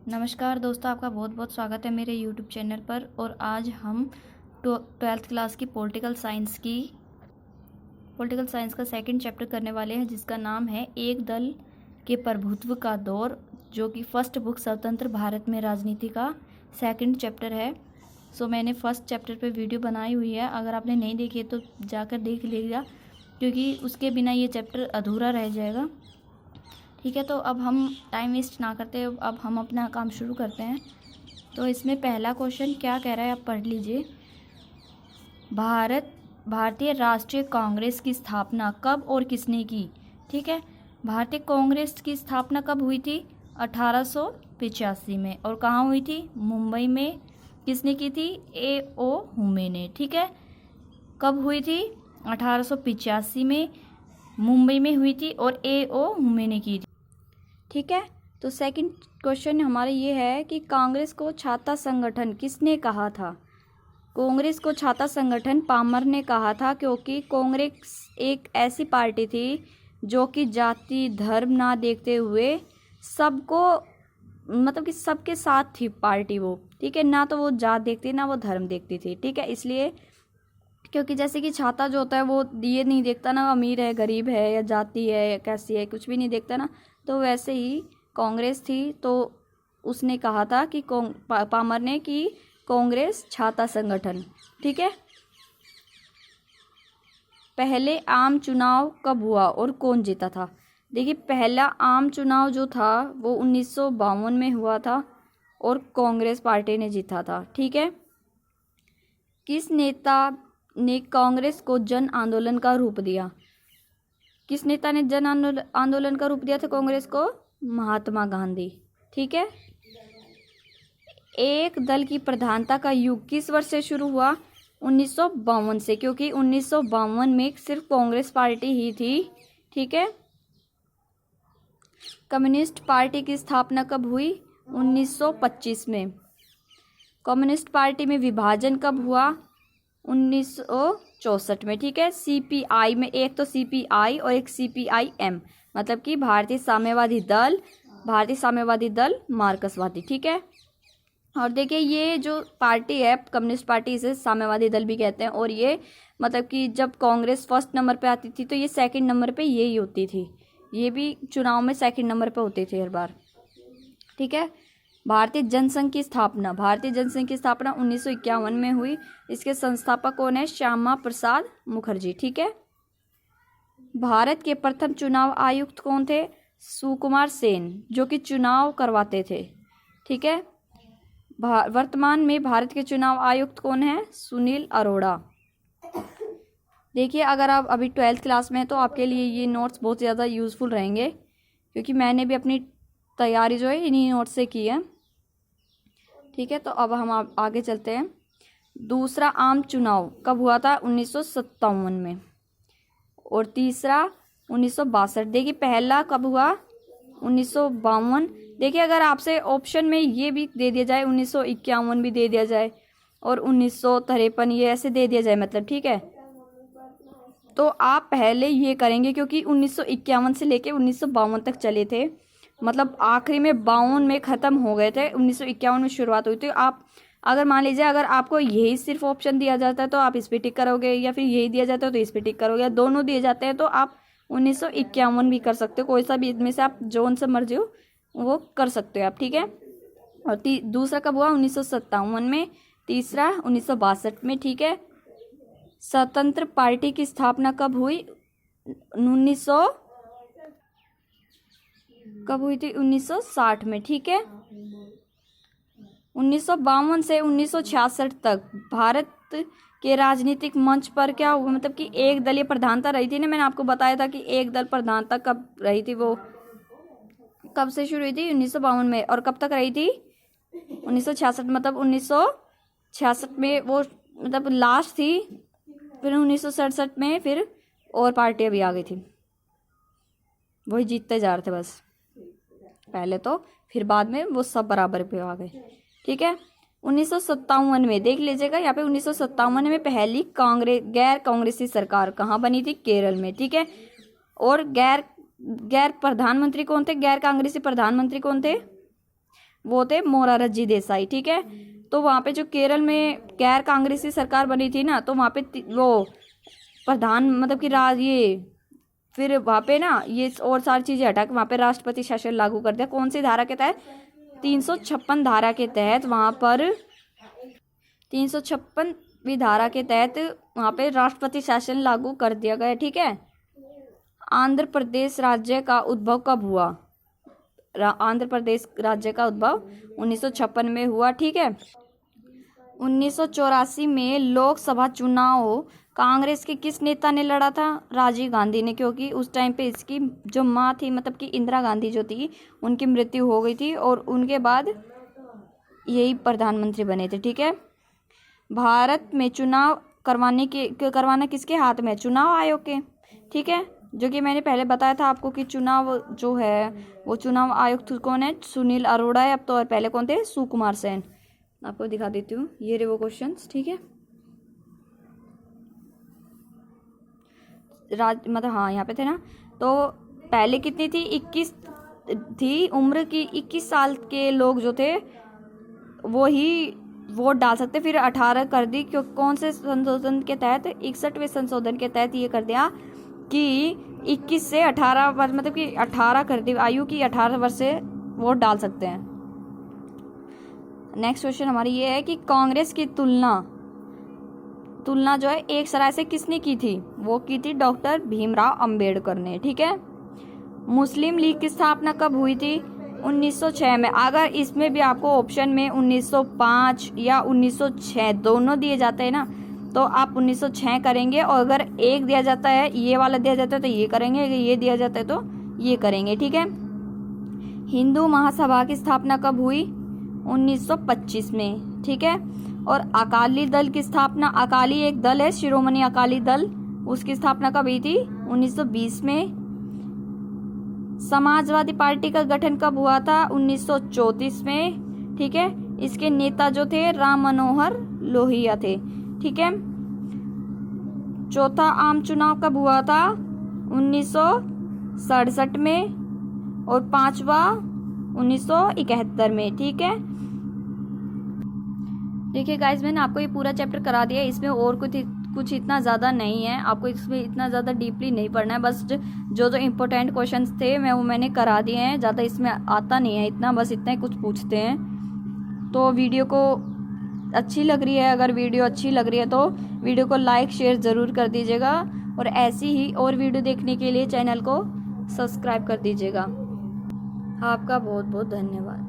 नमस्कार दोस्तों, आपका बहुत बहुत स्वागत है मेरे यूट्यूब चैनल पर। और आज हम ट्वेल्थ क्लास की पॉलिटिकल साइंस का सेकंड चैप्टर करने वाले हैं, जिसका नाम है एक दल के प्रभुत्व का दौर, जो कि फर्स्ट बुक स्वतंत्र भारत में राजनीति का सेकंड चैप्टर है। मैंने फर्स्ट चैप्टर पे वीडियो बनाई हुई है, अगर आपने नहीं देखी है तो जाकर देख लीजिएगा, क्योंकि उसके बिना ये चैप्टर अधूरा रह जाएगा। ठीक है, तो अब हम टाइम वेस्ट ना करते, अब हम अपना काम शुरू करते हैं। तो इसमें पहला क्वेश्चन क्या कह रहा है, आप पढ़ लीजिए। भारतीय राष्ट्रीय कांग्रेस की स्थापना कब और किसने की? ठीक है, भारतीय कांग्रेस की स्थापना कब हुई थी? 1885 में। और कहाँ हुई थी? मुंबई में। किसने की थी? A.O. हुमे ने। ठीक है, कब हुई थी? 1885 में मुंबई में हुई थी और A.O. हुमे ने की थी। ठीक है, तो सेकंड क्वेश्चन हमारा ये है कि कांग्रेस को छात्र संगठन किसने कहा था? कांग्रेस को छात्र संगठन पामर ने कहा था, क्योंकि कांग्रेस एक ऐसी पार्टी थी जो कि जाति धर्म ना देखते हुए सबको, मतलब कि सबके साथ थी पार्टी वो। ठीक है, ना तो वो जात देखती ना वो धर्म देखती थी। ठीक है, इसलिए क्योंकि जैसे कि छाता जो होता है वो ये नहीं देखता ना अमीर है गरीब है या जाति है या कैसी है, कुछ भी नहीं देखता ना, तो वैसे ही कांग्रेस थी। तो उसने कहा था कि पामर ने कि कांग्रेस छाता संगठन। ठीक है, पहले आम चुनाव कब हुआ और कौन जीता था? देखिए, पहला आम चुनाव जो था वो 1952 में हुआ था और कांग्रेस पार्टी ने जीता था। ठीक है, किस नेता ने कांग्रेस को जन आंदोलन का रूप दिया? किस नेता ने जन आंदोलन का रूप दिया था कांग्रेस को? महात्मा गांधी। ठीक है, एक दल की प्रधानता का युग किस वर्ष से शुरू हुआ? 1952 से, क्योंकि 1952 में सिर्फ कांग्रेस पार्टी ही थी। ठीक है, कम्युनिस्ट पार्टी की स्थापना कब हुई? 1925 में। कम्युनिस्ट पार्टी में विभाजन कब हुआ? 1964 में। ठीक है, CPI में, एक तो CPI और एक CPIM, मतलब कि भारतीय साम्यवादी दल मार्क्सवादी। ठीक है, और देखिए ये जो पार्टी है कम्युनिस्ट पार्टी, इसे साम्यवादी दल भी कहते हैं। और ये मतलब कि जब कांग्रेस फर्स्ट नंबर पे आती थी तो ये सेकंड नंबर पे यही होती थी, ये भी चुनाव में सेकंड नंबर पे होती थी हर बार। ठीक है, भारतीय जनसंघ की स्थापना 1951 में हुई। इसके संस्थापक कौन है? श्यामा प्रसाद मुखर्जी। ठीक है, भारत के प्रथम चुनाव आयुक्त कौन थे? सुकुमार सेन, जो कि चुनाव करवाते थे। ठीक है, वर्तमान में भारत के चुनाव आयुक्त कौन है? सुनील अरोड़ा। देखिए, अगर आप अभी 12th क्लास में हैं तो आपके लिए ये नोट्स बहुत ज़्यादा यूज़फुल रहेंगे, क्योंकि मैंने भी अपनी तैयारी जो है इन्हीं नोट्स से की है। ठीक है, तो अब हम आगे चलते हैं। दूसरा आम चुनाव कब हुआ था? 1957 में। और तीसरा 1962। देखिए, पहला कब हुआ? 1952। देखिए, अगर आपसे ऑप्शन में ये भी दे दिया जाए, 1951 भी दे दिया जाए और 1953 ये ऐसे दे दिया जाए, मतलब ठीक है, तो आप पहले ये करेंगे, क्योंकि 1951 से लेके 1952 तक चले थे, मतलब आखिरी में 52 में ख़त्म हो गए थे, 1951 में शुरुआत हुई थी। आप अगर मान लीजिए अगर आपको यही सिर्फ ऑप्शन दिया जाता है तो आप इस पर टिक करोगे, या फिर यही दिया जाता है तो इस पर टिक करोगे, या दोनों दिए जाते हैं तो आप 1951 भी कर सकते हो। कोई सा भी इनमें से आप जोन से मर्जी हो वो कर सकते हो आप। ठीक है, और दूसरा कब हुआ? 1957 में। तीसरा 1962 में। ठीक है, स्वतंत्र पार्टी की स्थापना कब हुई? 1960 में। ठीक है, 1952 से 1966 तक भारत के राजनीतिक मंच पर क्या हुआ? मतलब कि एक दलीय प्रधानता रही थी ना, मैंने आपको बताया था कि एक दल प्रधानता कब रही थी, वो कब से शुरू हुई थी? 1952 में। और कब तक रही थी? 1966, मतलब 1966 में वो मतलब लास्ट थी। फिर 1967 में फिर और पार्टियां भी आ गई थी, वही जीतते जा रहे थे बस पहले तो, फिर बाद में वो सब बराबर पे आ गए। ठीक है, 1957 में देख लीजिएगा, यहाँ पे 1957 में पहली गैर कांग्रेसी सरकार कहाँ बनी थी? केरल में। ठीक है, और गैर प्रधानमंत्री कौन थे? गैर कांग्रेसी प्रधानमंत्री कौन थे? वो थे मोरारजी देसाई। ठीक है, तो वहाँ पे जो केरल में गैर कांग्रेसी सरकार बनी थी ना, तो वहाँ पे वो प्रधान मतलब कि फिर वहाँ पे ना ये और सारी चीज़ें हटा के वहाँ पे राष्ट्रपति शासन लागू कर दिया। कौन सी धारा के तहत? 356 धारा के तहत वहाँ पर 356वीं धारा के तहत वहाँ पे राष्ट्रपति शासन लागू कर दिया गया। ठीक है, आंध्र प्रदेश राज्य का उद्भव कब हुआ? आंध्र प्रदेश राज्य का उद्भव 1956 में हुआ। ठीक है, 1984 में लोकसभा चुनाव कांग्रेस के किस नेता ने लड़ा था? राजीव गांधी ने, क्योंकि उस टाइम पे इसकी जो माँ थी मतलब कि इंदिरा गांधी जो थी उनकी मृत्यु हो गई थी और उनके बाद यही प्रधानमंत्री बने थे। ठीक है, भारत में चुनाव करवाना किसके हाथ में है? चुनाव आयोग के। ठीक है, जो कि मैंने पहले बताया था आपको कि चुनाव जो है वो चुनाव आयुक्त कौन है? सुनील अरोड़ा है अब तो, और पहले कौन थे? सुकुमार सेन। आपको दिखा देती हूँ, ये रहे वो क्वेश्चंस। ठीक है, मतलब हाँ यहाँ पे थे ना। तो पहले कितनी थी? 21 थी उम्र की। 21 साल के लोग जो थे वो ही वोट डाल सकते, फिर 18 कर दी। क्यों? कौन से संशोधन के तहत? 61वें संशोधन के तहत ये कर दिया कि 21 से 18 वर्ष मतलब कि 18 कर दी, आयु की 18 वर्ष से वोट डाल सकते हैं। नेक्स्ट क्वेश्चन हमारी ये है कि कांग्रेस की तुलना जो है एक सराय से किसने की थी? वो की थी डॉक्टर भीमराव अंबेडकर ने। ठीक है, मुस्लिम लीग की स्थापना कब हुई थी? 1906 में। अगर इसमें भी आपको ऑप्शन में 1905 या 1906 दोनों दिए जाते हैं ना, तो आप 1906 करेंगे, और अगर एक दिया जाता है, ये वाला दिया जाता है तो ये करेंगे, अगर ये दिया जाता है तो ये करेंगे। ठीक है, हिंदू महासभा की स्थापना कब हुई? 1925 में। ठीक है, और अकाली दल की स्थापना, अकाली एक दल है, शिरोमणि अकाली दल, उसकी स्थापना कब हुई थी? 1920 में। समाजवादी पार्टी का गठन कब हुआ था? 1934 में। ठीक है, इसके नेता जो थे राम मनोहर लोहिया थे। ठीक है, चौथा आम चुनाव कब हुआ था? 1967 में, और पांचवा 1971 में। ठीक है, देखिए गाइज मैंने आपको ये पूरा चैप्टर करा दिया है। इसमें और कुछ इतना ज़्यादा नहीं है, आपको इसमें इतना ज़्यादा डीपली नहीं पढ़ना है। बस जो इम्पोर्टेंट क्वेश्चंस थे मैंने करा दिए हैं। ज़्यादा इसमें आता नहीं है इतना, बस इतना ही कुछ पूछते हैं। तो वीडियो को अच्छी लग रही है, अगर वीडियो अच्छी लग रही है तो वीडियो को लाइक शेयर ज़रूर कर दीजिएगा, और ऐसी ही और वीडियो देखने के लिए चैनल को सब्सक्राइब कर दीजिएगा। आपका बहुत बहुत धन्यवाद।